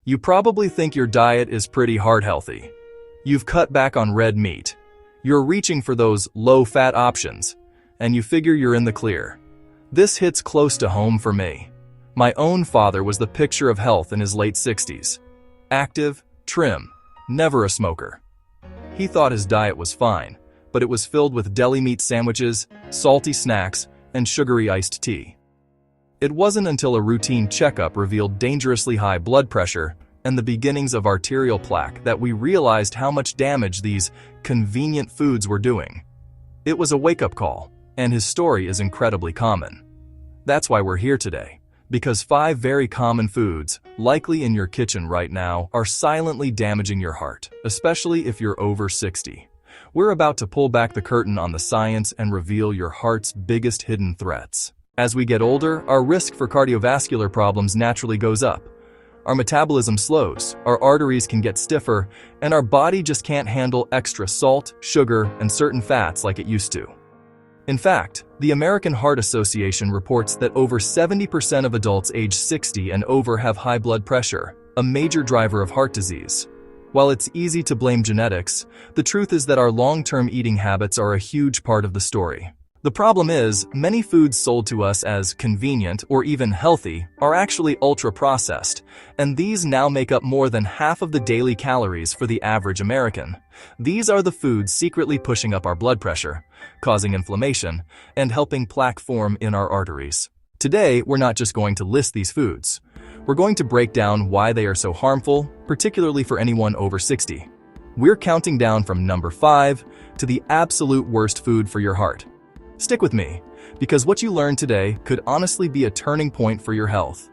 You probably think your diet is pretty heart healthy. You've cut back on red meat. You're reaching for those low-fat options, and you figure you're in the clear. This hits close to home for me. My own father was the picture of health in his late 60s. Active, trim, never a smoker. He thought his diet was fine, but it was filled with deli meat sandwiches, salty snacks, and sugary iced tea. It wasn't until a routine checkup revealed dangerously high blood pressure and the beginnings of arterial plaque that we realized how much damage these convenient foods were doing. It was a wake-up call, and his story is incredibly common. That's why we're here today, because 5 very common foods, likely in your kitchen right now, are silently damaging your heart, especially if you're over 60. We're about to pull back the curtain on the science and reveal your heart's biggest hidden threats. As we get older, our risk for cardiovascular problems naturally goes up. Our metabolism slows, our arteries can get stiffer, and our body just can't handle extra salt, sugar, and certain fats like it used to. In fact, the American Heart Association reports that over 70% of adults age 60 and over have high blood pressure, a major driver of heart disease. While it's easy to blame genetics, the truth is that our long-term eating habits are a huge part of the story. The problem is, many foods sold to us as convenient or even healthy are actually ultra-processed, and these now make up more than half of the daily calories for the average American. These are the foods secretly pushing up our blood pressure, causing inflammation, and helping plaque form in our arteries. Today, we're not just going to list these foods. We're going to break down why they are so harmful, particularly for anyone over 60. We're counting down from number 5 to the absolute worst food for your heart. Stick with me, because what you learn today could honestly be a turning point for your health.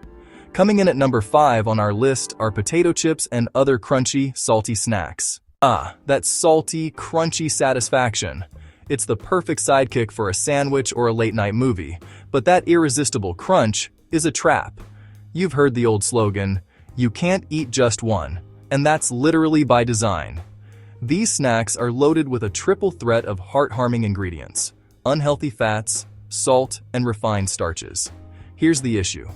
Coming in at number 5 on our list are potato chips and other crunchy, salty snacks. That salty, crunchy satisfaction. It's the perfect sidekick for a sandwich or a late-night movie, but that irresistible crunch is a trap. You've heard the old slogan, "You can't eat just one," and that's literally by design. These snacks are loaded with a triple threat of heart-harming ingredients: unhealthy fats, salt, and refined starches. Here's the issue.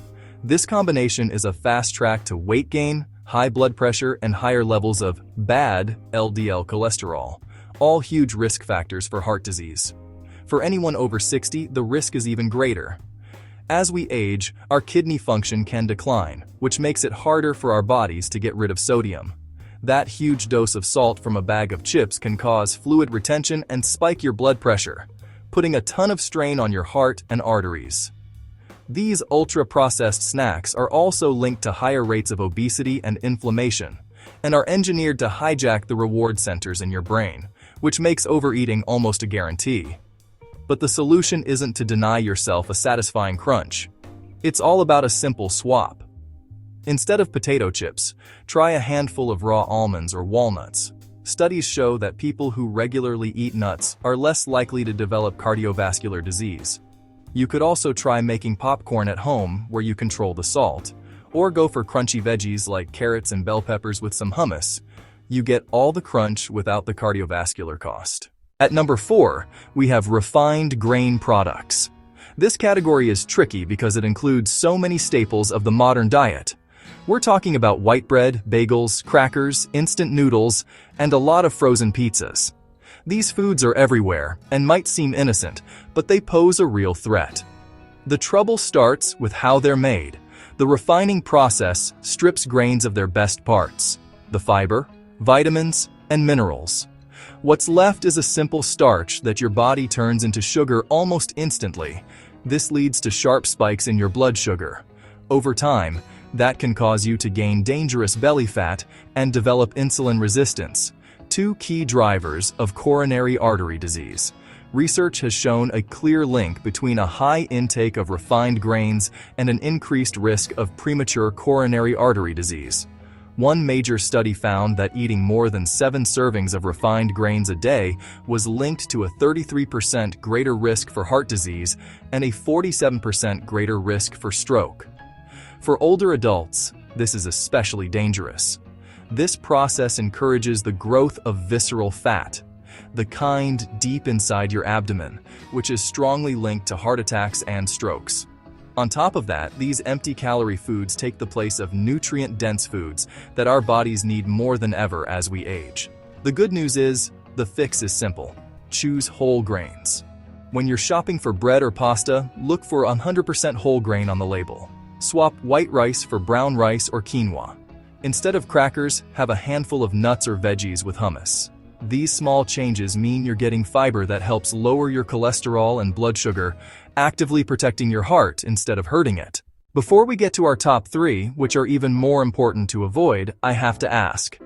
This combination is a fast track to weight gain, high blood pressure, and higher levels of bad LDL cholesterol, all huge risk factors for heart disease. For anyone over 60, the risk is even greater. As we age, our kidney function can decline, which makes it harder for our bodies to get rid of sodium. That huge dose of salt from a bag of chips can cause fluid retention and spike your blood pressure, putting a ton of strain on your heart and arteries. These ultra-processed snacks are also linked to higher rates of obesity and inflammation, and are engineered to hijack the reward centers in your brain, which makes overeating almost a guarantee. But the solution isn't to deny yourself a satisfying crunch. It's all about a simple swap. Instead of potato chips, try a handful of raw almonds or walnuts. Studies show that people who regularly eat nuts are less likely to develop cardiovascular disease. You could also try making popcorn at home where you control the salt, or go for crunchy veggies like carrots and bell peppers with some hummus. You get all the crunch without the cardiovascular cost. At number 4, we have refined grain products. This category is tricky because it includes so many staples of the modern diet. We're talking about white bread, bagels, crackers, instant noodles, and a lot of frozen pizzas. These foods are everywhere and might seem innocent, but they pose a real threat. The trouble starts with how they're made. The refining process strips grains of their best parts: the fiber, vitamins, and minerals. What's left is a simple starch that your body turns into sugar almost instantly. This leads to sharp spikes in your blood sugar. Over time, that can cause you to gain dangerous belly fat and develop insulin resistance, 2 key drivers of coronary artery disease. Research has shown a clear link between a high intake of refined grains and an increased risk of premature coronary artery disease. One major study found that eating more than 7 servings of refined grains a day was linked to a 33% greater risk for heart disease and a 47% greater risk for stroke. For older adults, this is especially dangerous. This process encourages the growth of visceral fat, the kind deep inside your abdomen, which is strongly linked to heart attacks and strokes. On top of that, these empty-calorie foods take the place of nutrient-dense foods that our bodies need more than ever as we age. The good news is, the fix is simple. Choose whole grains. When you're shopping for bread or pasta, look for 100% whole grain on the label. Swap white rice for brown rice or quinoa. Instead of crackers, have a handful of nuts or veggies with hummus. These small changes mean you're getting fiber that helps lower your cholesterol and blood sugar, actively protecting your heart instead of hurting it. Before we get to our top 3, which are even more important to avoid, I have to ask,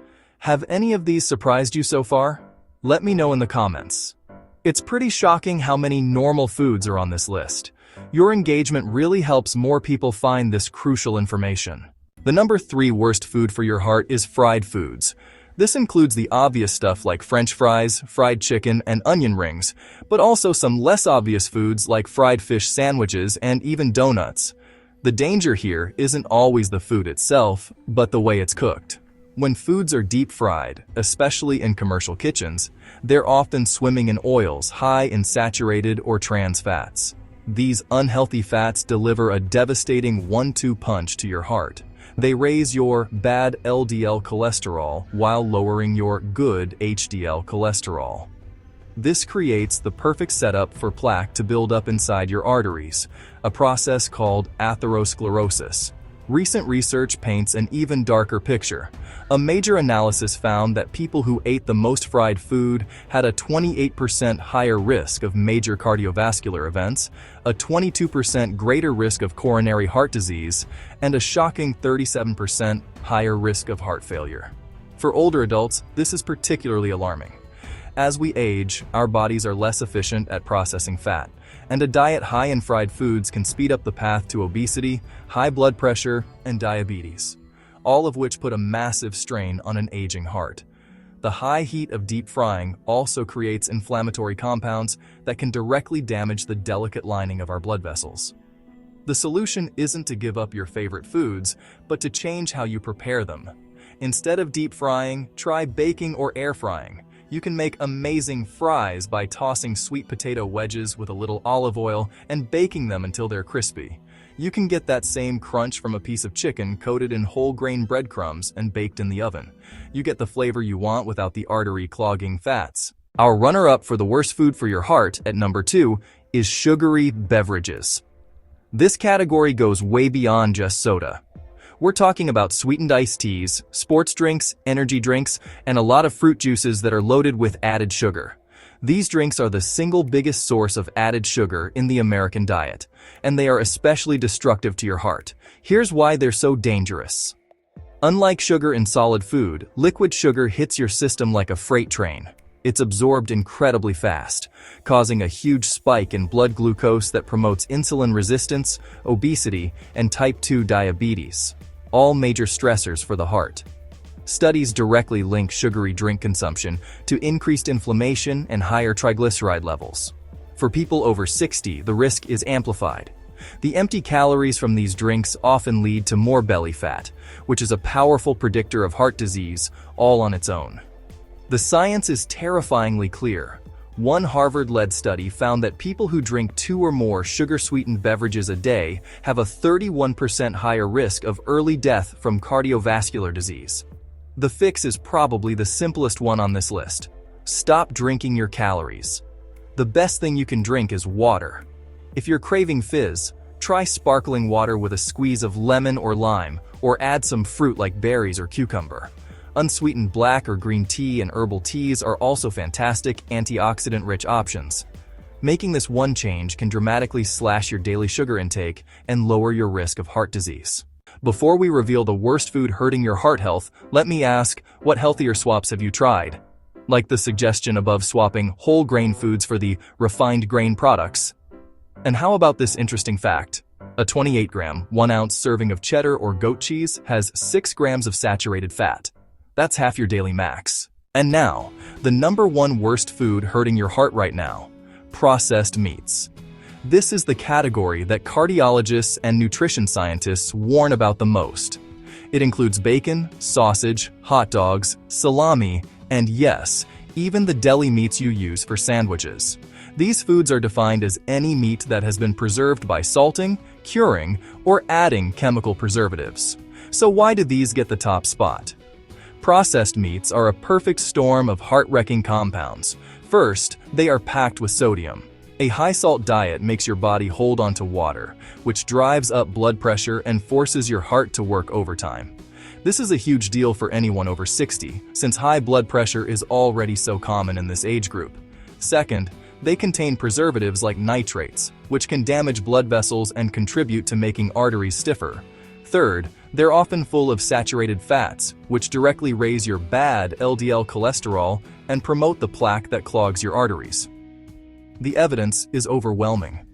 have any of these surprised you so far? Let me know in the comments. It's pretty shocking how many normal foods are on this list. Your engagement really helps more people find this crucial information. The number 3 worst food for your heart is fried foods. This includes the obvious stuff like French fries, fried chicken, and onion rings, but also some less obvious foods like fried fish sandwiches and even donuts. The danger here isn't always the food itself, but the way it's cooked. When foods are deep fried, especially in commercial kitchens, they're often swimming in oils high in saturated or trans fats. These unhealthy fats deliver a devastating 1-2 punch to your heart. They raise your bad LDL cholesterol while lowering your good HDL cholesterol. This creates the perfect setup for plaque to build up inside your arteries, a process called atherosclerosis. Recent research paints an even darker picture. A major analysis found that people who ate the most fried food had a 28% higher risk of major cardiovascular events, a 22% greater risk of coronary heart disease, and a shocking 37% higher risk of heart failure. For older adults, this is particularly alarming. As we age, our bodies are less efficient at processing fat, and a diet high in fried foods can speed up the path to obesity, high blood pressure, and diabetes, all of which put a massive strain on an aging heart. The high heat of deep frying also creates inflammatory compounds that can directly damage the delicate lining of our blood vessels. The solution isn't to give up your favorite foods, but to change how you prepare them. Instead of deep frying, try baking or air frying. You can make amazing fries by tossing sweet potato wedges with a little olive oil and baking them until they're crispy. You can get that same crunch from a piece of chicken coated in whole grain breadcrumbs and baked in the oven. You get the flavor you want without the artery-clogging fats. Our runner-up for the worst food for your heart at number 2 is sugary beverages. This category goes way beyond just soda. We're talking about sweetened iced teas, sports drinks, energy drinks, and a lot of fruit juices that are loaded with added sugar. These drinks are the single biggest source of added sugar in the American diet, and they are especially destructive to your heart. Here's why they're so dangerous. Unlike sugar in solid food, liquid sugar hits your system like a freight train. It's absorbed incredibly fast, causing a huge spike in blood glucose that promotes insulin resistance, obesity, and type 2 diabetes. All major stressors for the heart. Studies directly link sugary drink consumption to increased inflammation and higher triglyceride levels. For people over 60, the risk is amplified. The empty calories from these drinks often lead to more belly fat, which is a powerful predictor of heart disease all on its own. The science is terrifyingly clear. One Harvard-led study found that people who drink 2 or more sugar-sweetened beverages a day have a 31% higher risk of early death from cardiovascular disease. The fix is probably the simplest one on this list. Stop drinking your calories. The best thing you can drink is water. If you're craving fizz, try sparkling water with a squeeze of lemon or lime, or add some fruit like berries or cucumber. Unsweetened black or green tea and herbal teas are also fantastic antioxidant-rich options. Making this one change can dramatically slash your daily sugar intake and lower your risk of heart disease. Before we reveal the worst food hurting your heart health, let me ask, what healthier swaps have you tried? Like the suggestion above, swapping whole grain foods for the refined grain products. And how about this interesting fact? A 28-gram, 1-ounce serving of cheddar or goat cheese has 6 grams of saturated fat. That's half your daily max. And now, the number 1 worst food hurting your heart right now: processed meats. This is the category that cardiologists and nutrition scientists warn about the most. It includes bacon, sausage, hot dogs, salami, and yes, even the deli meats you use for sandwiches. These foods are defined as any meat that has been preserved by salting, curing, or adding chemical preservatives. So why do these get the top spot? Processed meats are a perfect storm of heart-wrecking compounds. First, they are packed with sodium. A high-salt diet makes your body hold onto water, which drives up blood pressure and forces your heart to work overtime. This is a huge deal for anyone over 60, since high blood pressure is already so common in this age group. Second, they contain preservatives like nitrates, which can damage blood vessels and contribute to making arteries stiffer. Third, they're often full of saturated fats, which directly raise your bad LDL cholesterol and promote the plaque that clogs your arteries. The evidence is overwhelming.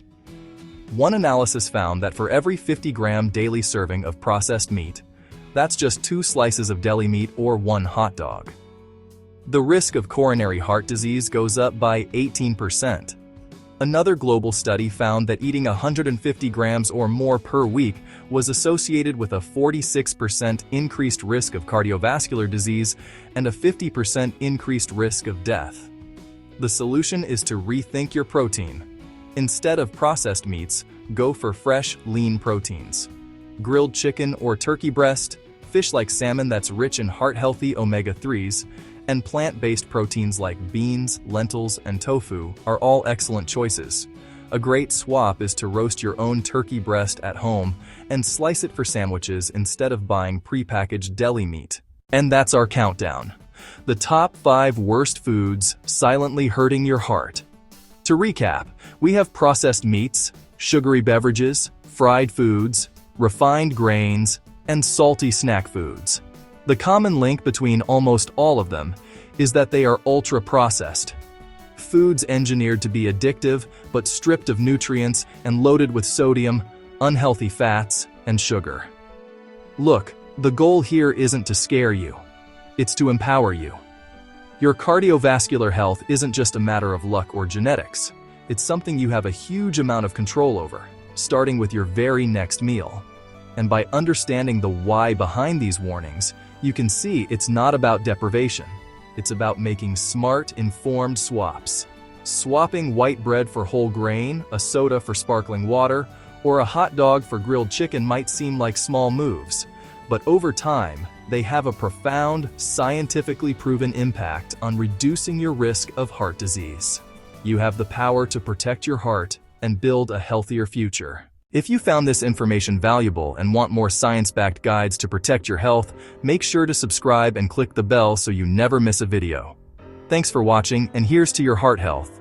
One analysis found that for every 50-gram daily serving of processed meat, that's just 2 slices of deli meat or 1 hot dog. The risk of coronary heart disease goes up by 18%. Another global study found that eating 150 grams or more per week was associated with a 46% increased risk of cardiovascular disease and a 50% increased risk of death. The solution is to rethink your protein. Instead of processed meats, go for fresh, lean proteins. Grilled chicken or turkey breast, fish like salmon that's rich in heart-healthy omega-3s, and plant-based proteins like beans, lentils, and tofu are all excellent choices. A great swap is to roast your own turkey breast at home and slice it for sandwiches instead of buying prepackaged deli meat. And that's our countdown. The top 5 worst foods silently hurting your heart. To recap, we have processed meats, sugary beverages, fried foods, refined grains, and salty snack foods. The common link between almost all of them is that they are ultra-processed. Foods engineered to be addictive, but stripped of nutrients and loaded with sodium, unhealthy fats, and sugar. Look, the goal here isn't to scare you. It's to empower you. Your cardiovascular health isn't just a matter of luck or genetics. It's something you have a huge amount of control over, starting with your very next meal. And by understanding the why behind these warnings, you can see it's not about deprivation. It's about making smart, informed swaps. Swapping white bread for whole grain, a soda for sparkling water, or a hot dog for grilled chicken might seem like small moves, but over time, they have a profound, scientifically proven impact on reducing your risk of heart disease. You have the power to protect your heart and build a healthier future. If you found this information valuable and want more science-backed guides to protect your health, make sure to subscribe and click the bell so you never miss a video. Thanks for watching, and here's to your heart health.